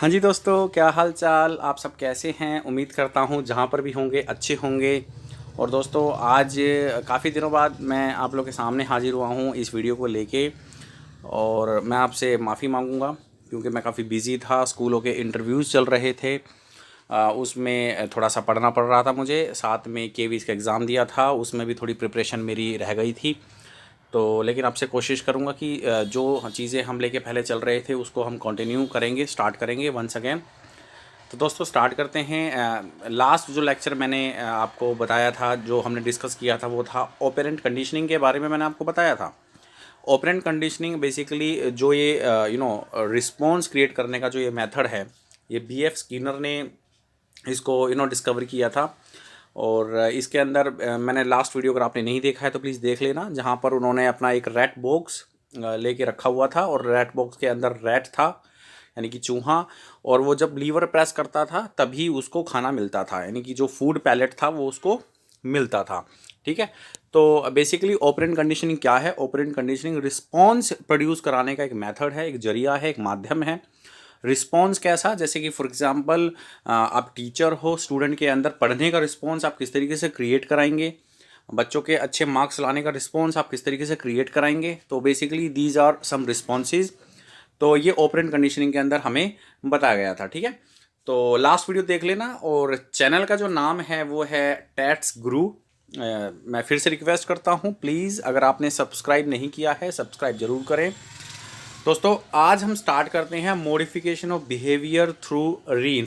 हाँ जी दोस्तों, क्या हाल चाल। आप सब कैसे हैं? उम्मीद करता हूँ जहाँ पर भी होंगे अच्छे होंगे। और दोस्तों, आज काफ़ी दिनों बाद मैं आप लोग के सामने हाजिर हुआ हूँ इस वीडियो को लेके। और मैं आपसे माफ़ी मांगूंगा क्योंकि मैं काफ़ी बिज़ी था, स्कूलों के इंटरव्यूज़ चल रहे थे। उसमें थोड़ा सा पढ़ना पड़ रहा था मुझे, साथ में केवीज़ का एग्ज़ाम दिया था, उसमें भी थोड़ी प्रिपरेशन मेरी रह गई थी। तो लेकिन आपसे कोशिश करूँगा कि जो चीज़ें हम लेके पहले चल रहे थे उसको हम कंटिन्यू करेंगे, स्टार्ट करेंगे वंस अगेन। तो दोस्तों, स्टार्ट करते हैं। लास्ट जो लेक्चर मैंने आपको बताया था, जो हमने डिस्कस किया था, वो था ऑपरेंट कंडीशनिंग के बारे में। मैंने आपको बताया था ऑपरेंट कंडीशनिंग बेसिकली जो ये रिस्पॉन्स क्रिएट करने का जो ये मेथड है, ये बीएफ स्किनर ने इसको डिस्कवर किया था। और इसके अंदर मैंने लास्ट वीडियो, अगर आपने नहीं देखा है तो प्लीज़ देख लेना, जहाँ पर उन्होंने अपना एक रैट बॉक्स लेके रखा हुआ था और रैट बॉक्स के अंदर रैट था, यानी कि चूहा। और वो जब लीवर प्रेस करता था तभी उसको खाना मिलता था, यानी कि जो फूड पैलेट था वो उसको मिलता था। ठीक है। तो बेसिकली ऑपरेंट कंडीशनिंग क्या है? ऑपरेंट कंडीशनिंग रिस्पॉन्स प्रोड्यूस कराने का एक मेथड है, एक जरिया है, एक माध्यम है। रिस्पॉन्स कैसा? जैसे कि फॉर एग्जांपल आप टीचर हो, स्टूडेंट के अंदर पढ़ने का रिस्पॉन्स आप किस तरीके से क्रिएट कराएंगे, बच्चों के अच्छे मार्क्स लाने का रिस्पॉन्स आप किस तरीके से क्रिएट कराएंगे। तो basically these are some responses. तो ये ऑपरेंट कंडीशनिंग के अंदर हमें बताया गया था। ठीक है। तो लास्ट वीडियो देख लेना। और चैनल का जो नाम है वो है टैट्स गुरु। मैं फिर से रिक्वेस्ट करता हूँ, प्लीज़ अगर आपने सब्सक्राइब नहीं किया है, सब्सक्राइब जरूर करें। दोस्तों, आज हम स्टार्ट करते हैं मॉडिफिकेशन ऑफ बिहेवियर थ्रू री।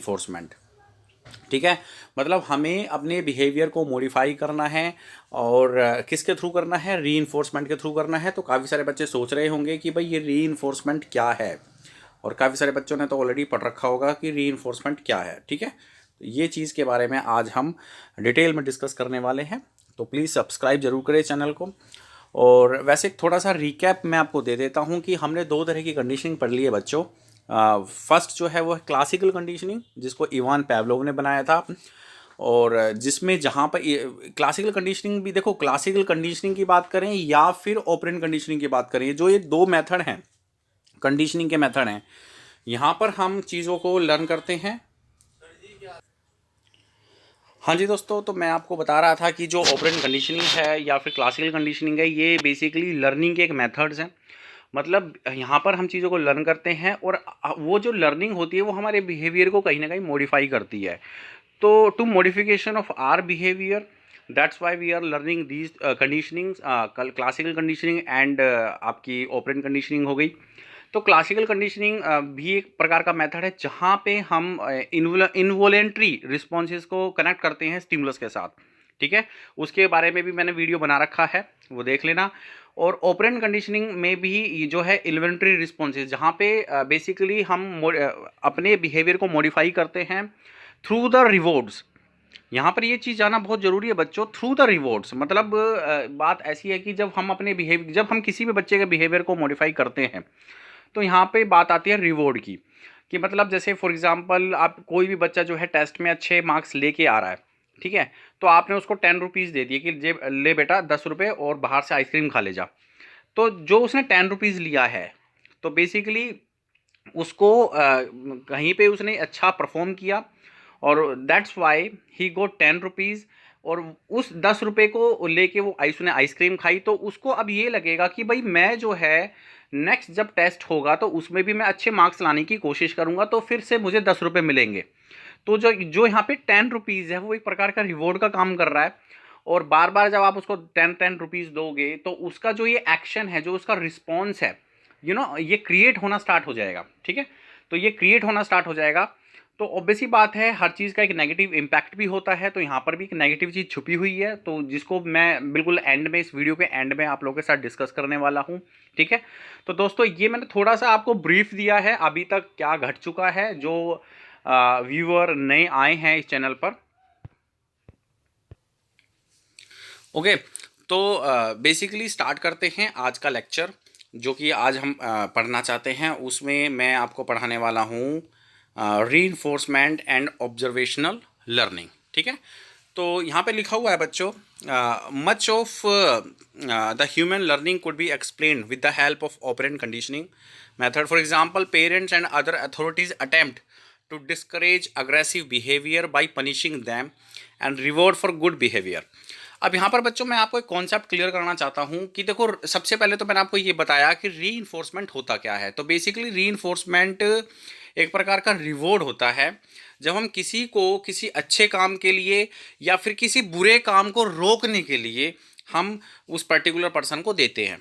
ठीक है। मतलब हमें अपने बिहेवियर को मॉडिफाई करना है। और किसके थ्रू करना है? री के थ्रू करना है। तो काफ़ी सारे बच्चे सोच रहे होंगे कि भाई ये री क्या है, और काफ़ी सारे बच्चों ने तो ऑलरेडी पढ़ रखा होगा कि री क्या है। ठीक है। तो ये चीज़ के बारे में आज हम डिटेल में डिस्कस करने वाले हैं। तो प्लीज़ सब्सक्राइब जरूर करें चैनल को। और वैसे थोड़ा सा रिकैप मैं आपको दे देता हूँ कि हमने दो तरह की कंडीशनिंग पढ़ ली है बच्चों। फर्स्ट जो है वो है क्लासिकल कंडीशनिंग, जिसको इवान पैवलोव ने बनाया था। और जिसमें जहाँ पर क्लासिकल कंडीशनिंग भी, देखो क्लासिकल कंडीशनिंग की बात करें या फिर ऑपरेंट कंडीशनिंग की बात करें, जो ये दो मेथड हैं, कंडीशनिंग के मेथड हैं, यहाँ पर हम चीज़ों को लर्न करते हैं। हाँ जी दोस्तों, तो मैं आपको बता रहा था कि जो ऑपरेंट कंडीशनिंग है या फिर क्लासिकल कंडीशनिंग है, ये बेसिकली लर्निंग के एक मेथड्स हैं। मतलब यहाँ पर हम चीज़ों को लर्न करते हैं और वो जो लर्निंग होती है वो हमारे बिहेवियर को कहीं ना कहीं मॉडिफाई करती है। तो to modification of our behaviour, that's why we are learning these conditioning, classical conditioning and आपकी ऑपरेंट कंडीशनिंग हो गई। तो क्लासिकल कंडीशनिंग भी एक प्रकार का मेथड है जहाँ पे हम इनवॉलेंट्री रिस्पॉन्सेज को कनेक्ट करते हैं स्टिमुलस के साथ। ठीक है। उसके बारे में भी मैंने वीडियो बना रखा है, वो देख लेना। और ऑपरेंट कंडीशनिंग में भी ये जो है इन्वेंट्री रिस्पॉन्सेज, जहाँ पे बेसिकली हम अपने बिहेवियर को मॉडिफाई करते हैं थ्रू द रिवॉर्ड्स। यहाँ पर ये चीज़ जाना बहुत ज़रूरी है बच्चों, थ्रू द रिवॉर्ड्स। मतलब बात ऐसी है कि जब हम अपने बिहेवियर, जब हम किसी भी बच्चे के बिहेवियर को मॉडिफाई करते हैं, तो यहाँ पे बात आती है रिवॉर्ड की। कि मतलब जैसे फॉर एग्जांपल, आप कोई भी बच्चा जो है टेस्ट में अच्छे मार्क्स लेके आ रहा है, ठीक है, तो आपने उसको 10 रुपीज़ दे दिए कि जे ले बेटा 10 रुपये और बाहर से आइसक्रीम खा ले जा। तो जो उसने 10 रुपीज़ लिया है, तो बेसिकली उसको कहीं पे उसने अच्छा परफॉर्म किया, और that's why he got 10 rupees. और उस 10 रुपये को लेके वो उसने आइसक्रीम खाई, तो उसको अब ये लगेगा कि भाई मैं जो है नेक्स्ट जब टेस्ट होगा तो उसमें भी मैं अच्छे मार्क्स लाने की कोशिश करूंगा, तो फिर से मुझे 10 रुपये मिलेंगे। तो जो जो यहाँ पे 10 रुपीज़ है वो एक प्रकार का रिवॉर्ड का काम कर रहा है। और बार बार जब आप उसको 10 रुपीज़ दोगे तो उसका जो ये एक्शन है, जो उसका रिस्पॉन्स है, ये क्रिएट होना स्टार्ट हो जाएगा। ठीक है। तो ये क्रिएट होना स्टार्ट हो जाएगा। तो ऑब्वियस ही बात है, हर चीज़ का एक नेगेटिव इम्पैक्ट भी होता है, तो यहाँ पर भी एक नेगेटिव चीज़ छुपी हुई है, तो जिसको मैं बिल्कुल एंड में, इस वीडियो के एंड में आप लोगों के साथ डिस्कस करने वाला हूँ। ठीक है। तो दोस्तों, ये मैंने थोड़ा सा आपको ब्रीफ दिया है अभी तक क्या घट चुका है, जो व्यूअर नए आए हैं इस चैनल पर। ओके। तो बेसिकली स्टार्ट करते हैं आज का लेक्चर, जो कि आज हम पढ़ना चाहते हैं। उसमें मैं आपको पढ़ाने वाला हूँ रीइंफोर्समेंट एंड ऑब्जर्वेशनल लर्निंग। ठीक है। तो यहाँ पे लिखा हुआ है बच्चों, much of the human learning could be explained with the help of operant conditioning method. For example, parents and other authorities attempt to discourage aggressive behaviour by punishing them and reward for good behaviour. अब यहाँ पर बच्चों मैं आपको एक concept clear करना चाहता हूँ कि देखो, सबसे पहले तो मैंने आपको ये बताया कि रीइंफोर्समेंट होता क्या है. तो बेसिकली रीइंफोर्समेंट एक प्रकार का रिवॉर्ड होता है जब हम किसी को किसी अच्छे काम के लिए या फिर किसी बुरे काम को रोकने के लिए हम उस पर्टिकुलर पर्सन को देते हैं.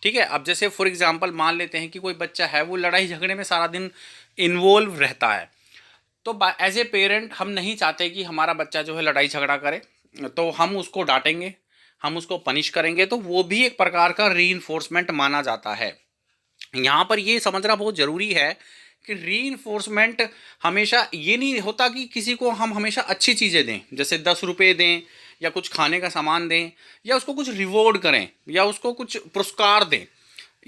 ठीक है. अब जैसे फॉर एग्जांपल मान लेते हैं कि कोई बच्चा है वो लड़ाई झगड़े में सारा दिन इन्वॉल्व रहता है, तो एज ए पेरेंट हम नहीं चाहते कि हमारा बच्चा जो है लड़ाई झगड़ा करे, तो हम उसको डांटेंगे, हम उसको पनिश करेंगे, तो वो भी एक प्रकार का रीइंफोर्समेंट माना जाता है. यहाँ पर ये समझना बहुत ज़रूरी है कि रीइंफोर्समेंट हमेशा ये नहीं होता कि किसी को हम हमेशा अच्छी चीज़ें दें, जैसे 10 रुपये दें या कुछ खाने का सामान दें या उसको कुछ रिवॉर्ड करें या उसको कुछ पुरस्कार दें.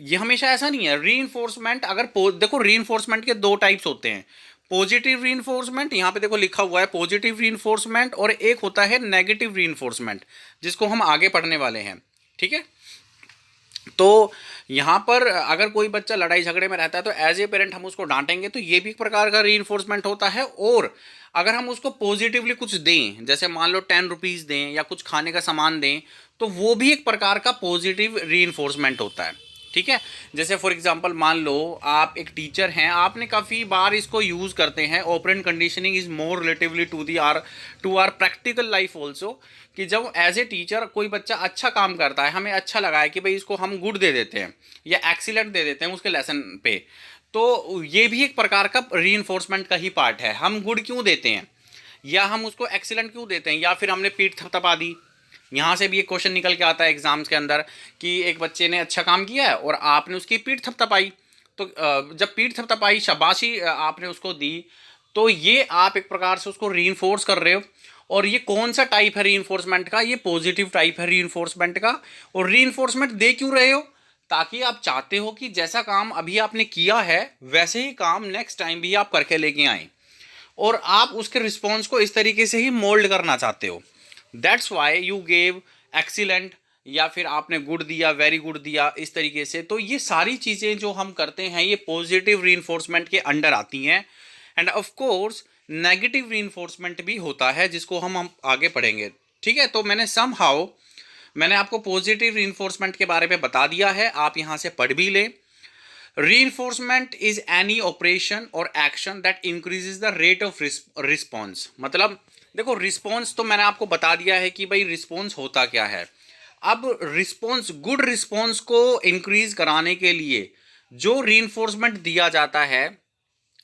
ये हमेशा ऐसा नहीं है. रीइंफोर्समेंट अगर देखो, रीइंफोर्समेंट के 2 टाइप्स होते हैं. पॉजिटिव रीइंफोर्समेंट, यहाँ पे देखो लिखा हुआ है पॉजिटिव रीइंफोर्समेंट, और एक होता है नेगेटिव रीइंफोर्समेंट जिसको हम आगे पढ़ने वाले हैं. ठीक है. तो यहाँ पर अगर कोई बच्चा लड़ाई झगड़े में रहता है तो एज ए पेरेंट हम उसको डांटेंगे, तो ये भी एक प्रकार का रीइंफोर्समेंट होता है. और अगर हम उसको पॉजिटिवली कुछ दें, जैसे मान लो 10 रुपीज़ दें या कुछ खाने का सामान दें, तो वो भी एक प्रकार का पॉजिटिव रीइंफोर्समेंट होता है. ठीक है. जैसे फॉर एग्जांपल मान लो आप एक टीचर हैं, आपने काफ़ी बार इसको यूज़ करते हैं. Operant conditioning is more relatively to our practical life also, कि जब एज ए टीचर कोई बच्चा अच्छा काम करता है, हमें अच्छा लगा है कि भाई इसको हम गुड दे देते हैं या एक्सीलेंट दे देते हैं उसके लेसन पे, तो ये भी एक प्रकार का रीइंफोर्समेंट का ही पार्ट है. हम गुड क्यों देते हैं या हम उसको एक्सीलेंट क्यों देते हैं, या फिर हमने पीठ थपथपा दी. यहाँ से भी एक क्वेश्चन निकल के आता है एग्जाम्स के अंदर कि एक बच्चे ने अच्छा काम किया है और आपने उसकी पीठ थपथपाई, तो जब पीठ थपथपाई, शाबाशी आपने उसको दी, तो ये आप एक प्रकार से उसको रीइंफोर्स कर रहे हो. और ये कौन सा टाइप है रीइंफोर्समेंट का? ये पॉजिटिव टाइप है रीइंफोर्समेंट का. और रीइंफोर्समेंट दे क्यों रहे हो? ताकि आप चाहते हो कि जैसा काम अभी आपने किया है वैसे ही काम नेक्स्ट टाइम भी आप करके लेके आएँ, और आप उसके रिस्पॉन्स को इस तरीके से ही मोल्ड करना चाहते हो. That's why you gave excellent, या फिर आपने गुड दिया, वेरी गुड दिया, इस तरीके से. तो ये सारी चीज़ें जो हम करते हैं ये पॉजिटिव रीइंफोर्समेंट के अंडर आती हैं. End of course negative reinforcement भी होता है जिसको हम आगे पढ़ेंगे. ठीक है. तो मैंने आपको पॉजिटिव रीइंफोर्समेंट के बारे में बता दिया है, आप यहाँ से पढ़ भी लें. Reinforcement is any operation or action that increases the rate of response. मतलब देखो, रिस्पॉन्स तो मैंने आपको बता दिया है कि भाई रिस्पॉन्स होता क्या है. अब रिस्पॉन्स, गुड रिस्पॉन्स को इंक्रीज कराने के लिए जो रीइंफोर्समेंट दिया जाता है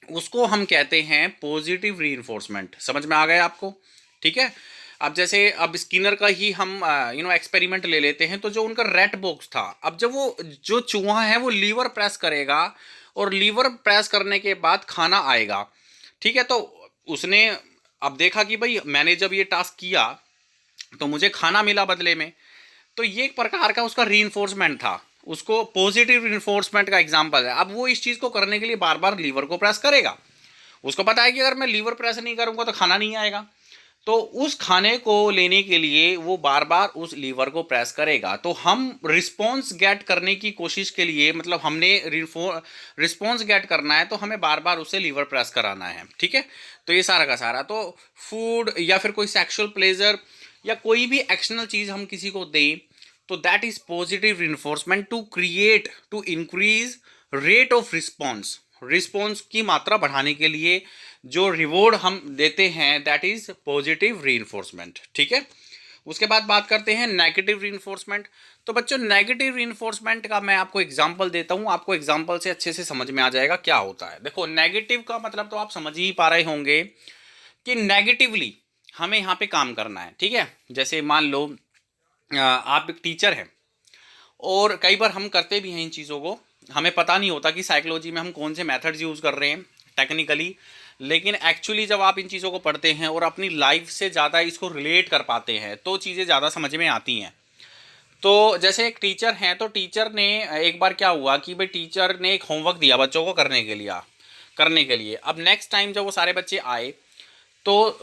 उसको हम कहते हैं पॉजिटिव रीइंफोर्समेंट. समझ में आ गया आपको? ठीक है. अब जैसे अब स्किनर का ही हम एक्सपेरिमेंट ले लेते हैं. तो जो उनका रेट बॉक्स था, अब जब वो जो चूहा है वो लीवर प्रेस करेगा और लीवर प्रेस करने के बाद खाना आएगा. ठीक है. तो उसने अब देखा कि भाई मैंने जब ये टास्क किया तो मुझे खाना मिला बदले में, तो ये एक प्रकार का उसका रीइंफोर्समेंट था. उसको पॉजिटिव रीइंफोर्समेंट का एग्जाम्पल है. अब वो इस चीज़ को करने के लिए बार बार लीवर को प्रेस करेगा. उसको पता है कि अगर मैं लीवर प्रेस नहीं करूँगा तो खाना नहीं आएगा, तो उस खाने को लेने के लिए वो बार बार उस लीवर को प्रेस करेगा. तो हम रिस्पॉन्स गेट करने की कोशिश के लिए, मतलब हमने रिस्पॉन्स गेट करना है तो हमें बार बार उससे लीवर प्रेस कराना है. ठीक है. तो ये सारा का सारा, तो फूड या फिर कोई सेक्सुअल प्लेजर या कोई भी एक्शनल चीज़ हम किसी को दें, तो that is positive reinforcement to increase rate of response की मात्रा बढ़ाने के लिए जो रिवॉर्ड हम देते हैं, दैट इज पॉजिटिव रीइंफोर्समेंट. ठीक है. उसके बाद बात करते हैं नेगेटिव रीइंफोर्समेंट. तो बच्चों, नेगेटिव रीइंफोर्समेंट का मैं आपको एग्जांपल देता हूं, आपको एग्जांपल से अच्छे से समझ में आ जाएगा क्या होता है. देखो, नेगेटिव का मतलब तो आप समझ ही पा रहे होंगे कि नेगेटिवली हमें यहाँ पे काम करना है. ठीक है. जैसे मान लो आप एक टीचर हैं, और कई बार हम करते भी हैं इन चीज़ों को, हमें पता नहीं होता कि साइकोलॉजी में हम कौन से मेथड्स यूज़ कर रहे हैं टेक्निकली, लेकिन एक्चुअली जब आप इन चीज़ों को पढ़ते हैं और अपनी लाइफ से ज़्यादा इसको रिलेट कर पाते हैं तो चीज़ें ज़्यादा समझ में आती हैं. तो जैसे एक टीचर हैं, तो टीचर ने एक बार क्या हुआ कि भाई टीचर ने एक होमवर्क दिया बच्चों को करने के लिए. अब नेक्स्ट टाइम जब वो सारे बच्चे आए तो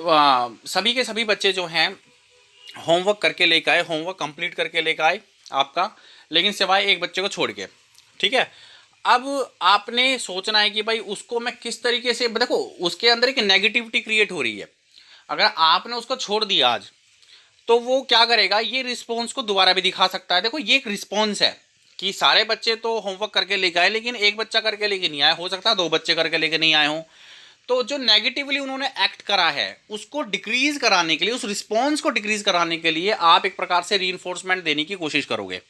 सभी के सभी बच्चे जो हैं होमवर्क करके लेके आए, होमवर्क कंप्लीट करके लेके आए आपका, लेकिन सिवाय एक बच्चे को छोड़ के, ठीक है। अब आपने सोचना है कि भाई उसको मैं किस तरीके से, देखो उसके अंदर एक नेगेटिविटी क्रिएट हो रही है। अगर आपने उसको छोड़ दिया आज, तो वो क्या करेगा, ये रिस्पॉन्स को दोबारा भी दिखा सकता है। देखो ये एक रिस्पॉन्स है कि सारे बच्चे तो होमवर्क करके लेके आए, लेकिन एक बच्चा करके लेके नहीं आया, हो सकता है दो बच्चे करके लेके नहीं आए हों। तो जो नेगेटिवली उन्होंने एक्ट करा है उसको डिक्रीज कराने के लिए, उस रिस्पॉन्स को डिक्रीज कराने के लिए आप एक प्रकार से रीइंफोर्समेंट देने की कोशिश करोगे।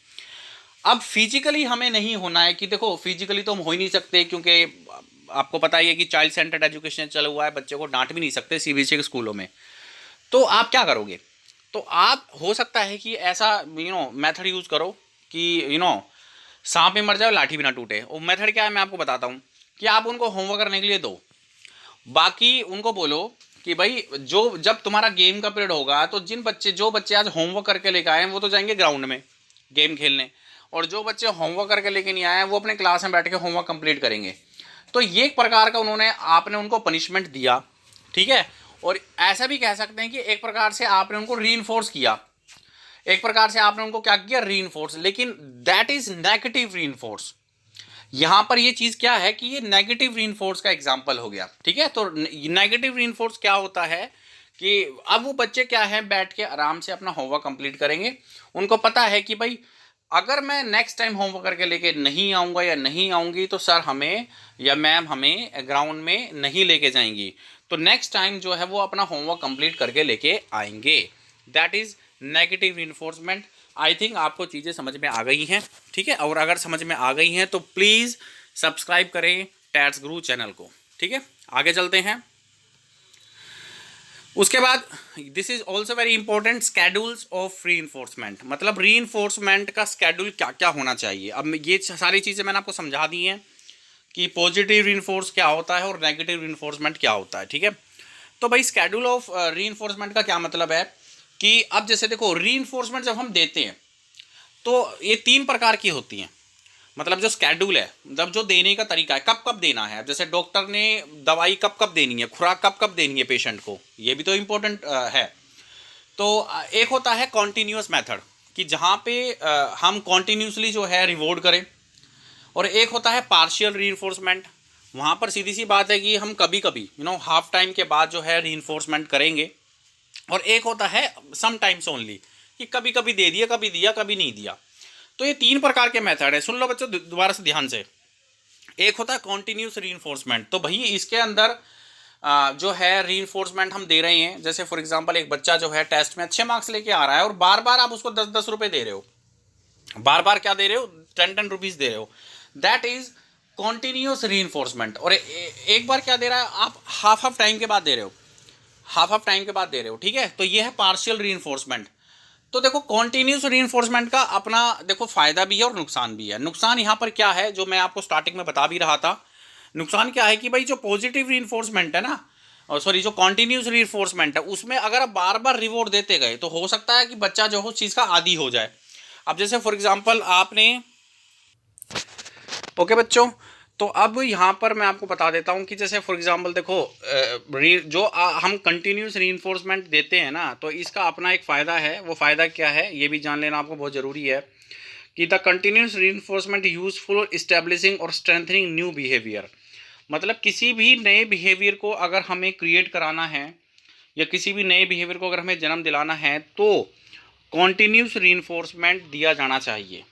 अब फिजिकली हमें नहीं होना है कि देखो फिजिकली तो हम हो ही नहीं सकते, क्योंकि आपको पता ही है कि चाइल्ड सेंटर्ड एजुकेशन चला हुआ है, बच्चे को डांट भी नहीं सकते सीबीएसई के स्कूलों में। तो आप क्या करोगे, तो आप हो सकता है कि ऐसा मेथड यूज़ करो कि सांप में मर जाए लाठी भी ना टूटे। वो मेथड क्या है मैं आपको बताता हूँ, कि आप उनको होमवर्क करने के लिए दो, बाकी उनको बोलो कि भाई जो जब तुम्हारा गेम का पीरियड होगा तो जो बच्चे आज होमवर्क करके लेके आए हैं वो तो जाएंगे ग्राउंड में गेम खेलने, और जो बच्चे होमवर्क करके लेके नहीं आए हैं वो अपने क्लास में बैठ के होमवर्क कंप्लीट करेंगे। तो ये एक प्रकार का आपने उनको पनिशमेंट दिया, ठीक है। और ऐसा भी कह सकते हैं कि एक प्रकार से आपने उनको रीइंफोर्स किया, एक प्रकार से आपने उनको क्या किया, रीइंफोर्स, लेकिन दैट इज नेगेटिव रीइंफोर्स। यहां पर ये चीज क्या है कि ये नेगेटिव रीइंफोर्स का एग्जांपल हो गया, ठीक है। तो नेगेटिव रीइंफोर्स क्या होता है कि अब वो बच्चे क्या है बैठ के आराम से अपना होमवर्क कंप्लीट करेंगे। उनको पता है कि भाई अगर मैं नेक्स्ट टाइम होमवर्क करके लेके नहीं आऊँगा या नहीं आऊँगी तो सर हमें या मैम हमें ग्राउंड में नहीं लेके जाएंगी, तो नेक्स्ट टाइम जो है वो अपना होमवर्क कंप्लीट करके लेके आएंगे। That is negative reinforcement. I think आपको चीज़ें समझ में आ गई हैं, ठीक है। और अगर समझ में आ गई हैं तो प्लीज़ सब्सक्राइब करें टैट्स गुरु चैनल को, ठीक है। आगे चलते हैं। उसके बाद this is also very important, schedules of reinforcement, मतलब रीइंफोर्समेंट का स्केड्यूल क्या क्या होना चाहिए। अब ये सारी चीज़ें मैंने आपको समझा दी हैं कि पॉजिटिव रीइंफोर्स क्या होता है और नेगेटिव रीइंफोर्समेंट क्या होता है, ठीक है। तो भाई स्केड्यूल ऑफ रीइंफोर्समेंट का क्या मतलब है कि अब जैसे देखो रीइंफोर्समेंट जब हम देते हैं तो ये तीन प्रकार की होती हैं। मतलब जो स्केड्यूल है, मतलब जो देने का तरीका है, कब कब देना है, जैसे डॉक्टर ने दवाई कब कब देनी है, खुराक कब कब देनी है पेशेंट को, ये भी तो इम्पोर्टेंट है। तो एक होता है कॉन्टीन्यूअस मेथड कि जहाँ पे हम कॉन्टीन्यूसली जो है रिवॉर्ड करें, और एक होता है पार्शियल रीइंफोर्समेंट, वहाँ पर सीधी सी बात है कि हम कभी कभी हाफ टाइम के बाद जो है रीइंफोर्समेंट करेंगे। और एक होता है सम टाइम्स ओनली, कि कभी कभी दे दिया, कभी दिया, कभी नहीं दिया। तो ये तीन प्रकार के मेथड है। सुन लो बच्चों दोबारा से ध्यान से। एक होता है कॉन्टिन्यूस रीइंफोर्समेंट, तो भाई इसके अंदर जो है रीइंफोर्समेंट हम दे रहे हैं, जैसे फॉर एग्जांपल एक बच्चा जो है टेस्ट में अच्छे मार्क्स लेके आ रहा है और बार बार आप उसको 10-10 रुपए दे रहे हो, बार बार क्या दे रहे हो, 10-10 रुपीज दे रहे हो, दैट इज कॉन्टिन्यूस रीइंफोर्समेंट। और एक बार क्या दे रहा है, आप हाफ टाइम के बाद दे रहे हो, हाफ टाइम के बाद दे रहे हो, ठीक है। तो ये है पार्शियल रीइंफोर्समेंट। तो देखो कॉन्टिन्यूस रीइंफोर्समेंट का अपना देखो फायदा भी है और नुकसान भी है। नुकसान यहाँ पर क्या है जो मैं आपको स्टार्टिंग में बता भी रहा था, नुकसान क्या है कि भाई जो पॉजिटिव रीइंफोर्समेंट है ना, और सॉरी जो कॉन्टिन्यूस रीइंफोर्समेंट है, उसमें अगर आप बार बार रिवॉर्ड देते गए तो हो सकता है कि बच्चा जो है उस चीज़ का आदी हो जाए। अब जैसे फॉर एग्जाम्पल आपने, ओके बच्चों, तो अब यहाँ पर मैं आपको बता देता हूँ कि जैसे फॉर एग्जांपल देखो हम कंटिन्यूस रीइंफोर्समेंट देते हैं ना, तो इसका अपना एक फ़ायदा है। वो फ़ायदा क्या है ये भी जान लेना आपको बहुत ज़रूरी है कि the continuous reinforcement useful establishing और स्ट्रेंथनिंग न्यू बिहेवियर। मतलब किसी भी नए बिहेवियर को अगर हमें क्रिएट कराना है या किसी भी नए बिहेवियर को अगर हमें जन्म दिलाना है तो कॉन्टिन्यूस रीइंफोर्समेंट दिया जाना चाहिए,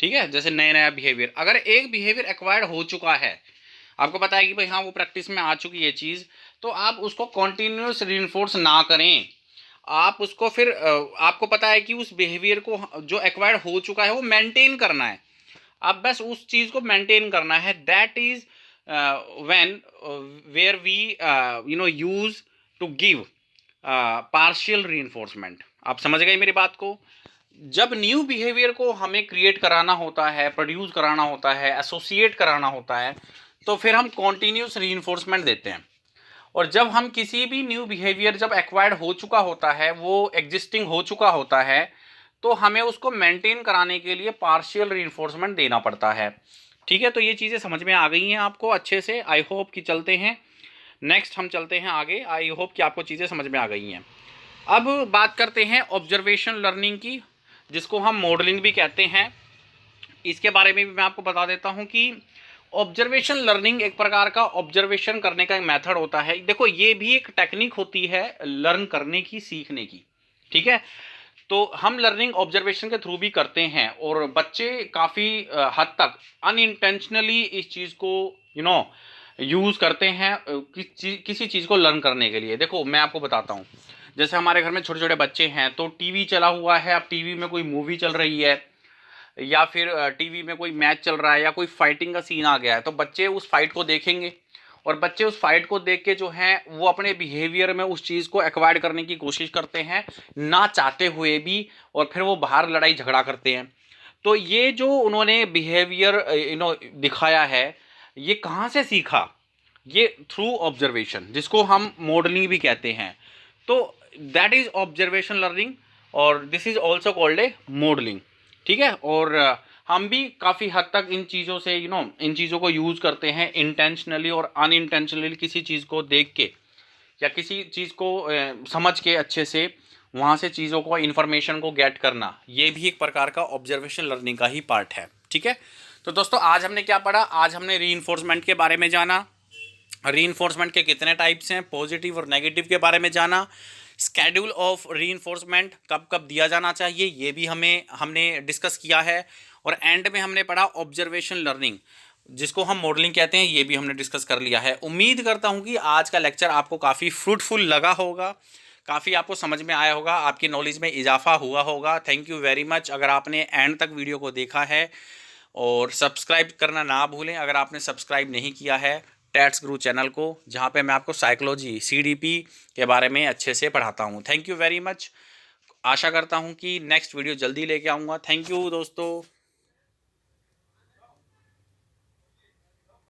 ठीक है। जैसे नया नया बिहेवियर, अगर एक बिहेवियर एक्वायर्ड हो चुका है, आपको पता है कि भाई हाँ वो प्रैक्टिस में आ चुकी है चीज़, तो आप उसको कॉन्टिन्यूस रीइंफोर्स ना करें। आप उसको फिर आपको पता है कि उस बिहेवियर को जो एक्वायर्ड हो चुका है वो मेंटेन करना है, आप बस उस चीज़ को मेंटेन करना है। That is when where we use to give partial reinforcement. आप समझ गए मेरी बात को। जब न्यू बिहेवियर को हमें क्रिएट कराना होता है, प्रोड्यूस कराना होता है, एसोसिएट कराना होता है, तो फिर हम कॉन्टिन्यूस रीइंफोर्समेंट देते हैं। और जब हम किसी भी न्यू बिहेवियर जब एक्वायर्ड हो चुका होता है, वो एग्जिस्टिंग हो चुका होता है, तो हमें उसको मेंटेन कराने के लिए पार्शियल रीइंफोर्समेंट देना पड़ता है, ठीक है। तो ये चीज़ें समझ में आ गई हैं आपको अच्छे से, आई होप कि चलते हैं नेक्स्ट, हम चलते हैं आगे। आई होप कि आपको चीज़ें समझ में आ गई हैं। अब बात करते हैं ऑब्जर्वेशन लर्निंग की, जिसको हम मॉडलिंग भी कहते हैं। इसके बारे में भी मैं आपको बता देता हूं कि ऑब्जर्वेशन लर्निंग एक प्रकार का ऑब्जर्वेशन करने का एक मेथड होता है। देखो, ये भी एक टेक्निक होती है लर्न करने की, सीखने की, ठीक है। तो हम लर्निंग ऑब्जर्वेशन के थ्रू भी करते हैं, और बच्चे काफ़ी हद तक अनइंटेंशनली इस चीज़ को यूज़ करते हैं किसी चीज़ को लर्न करने के लिए। देखो, मैं आपको बताता हूँ, जैसे हमारे घर में छोटे छोटे बच्चे हैं, तो टीवी चला हुआ है, अब टीवी में कोई मूवी चल रही है, या फिर टीवी में कोई मैच चल रहा है, या कोई फाइटिंग का सीन आ गया है, तो बच्चे उस फाइट को देखेंगे, और बच्चे उस फाइट को देख के जो है वो अपने बिहेवियर में उस चीज़ को एक्वायर्ड करने की कोशिश करते हैं, ना चाहते हुए भी, और फिर वो बाहर लड़ाई झगड़ा करते हैं। तो ये जो उन्होंने बिहेवियर दिखाया है, ये कहाँ से सीखा? ये थ्रू ऑब्जर्वेशन, जिसको हम मॉडलिंग भी कहते हैं। तो दैट इज ऑब्जर्वेशन लर्निंग, और this is also called a modelling, ठीक है। और हम भी काफ़ी हद तक इन चीज़ों से इन चीज़ों को यूज़ करते हैं इंटेंशनली और अनइंटेंशनली। किसी चीज़ को देख के या किसी चीज़ को समझ के अच्छे से वहाँ से चीज़ों को, इन्फॉर्मेशन को गेट करना, ये भी एक प्रकार का ऑब्जर्वेशन लर्निंग का ही पार्ट है, ठीक है। तो दोस्तों, आज हमने क्या पढ़ा? आज हमने रीइंफोर्समेंट के बारे में जाना, रीइंफोर्समेंट के कितने टाइप्स हैं, पॉजिटिव और नेगेटिव के बारे में जाना, स्केड्यूल ऑफ रीइंफोर्समेंट कब कब दिया जाना चाहिए, ये भी हमने डिस्कस किया है। और एंड में हमने पढ़ा ऑब्जर्वेशन लर्निंग, जिसको हम मॉडलिंग कहते हैं, ये भी हमने डिस्कस कर लिया है। उम्मीद करता हूँ कि आज का लेक्चर आपको काफ़ी फ्रूटफुल लगा होगा, काफ़ी आपको समझ में आया होगा, आपकी नॉलेज में इजाफा हुआ होगा। थैंक यू वेरी मच अगर आपने एंड तक वीडियो को देखा है, और सब्सक्राइब करना ना भूलें अगर आपने सब्सक्राइब नहीं किया है टैट्स गुरु चैनल को, जहाँ पे मैं आपको साइकोलॉजी, सीडीपी के बारे में अच्छे से पढ़ाता हूँ। Thank you very much. आशा करता हूँ कि नेक्स्ट वीडियो जल्दी लेके आऊँगा। थैंक यू दोस्तों।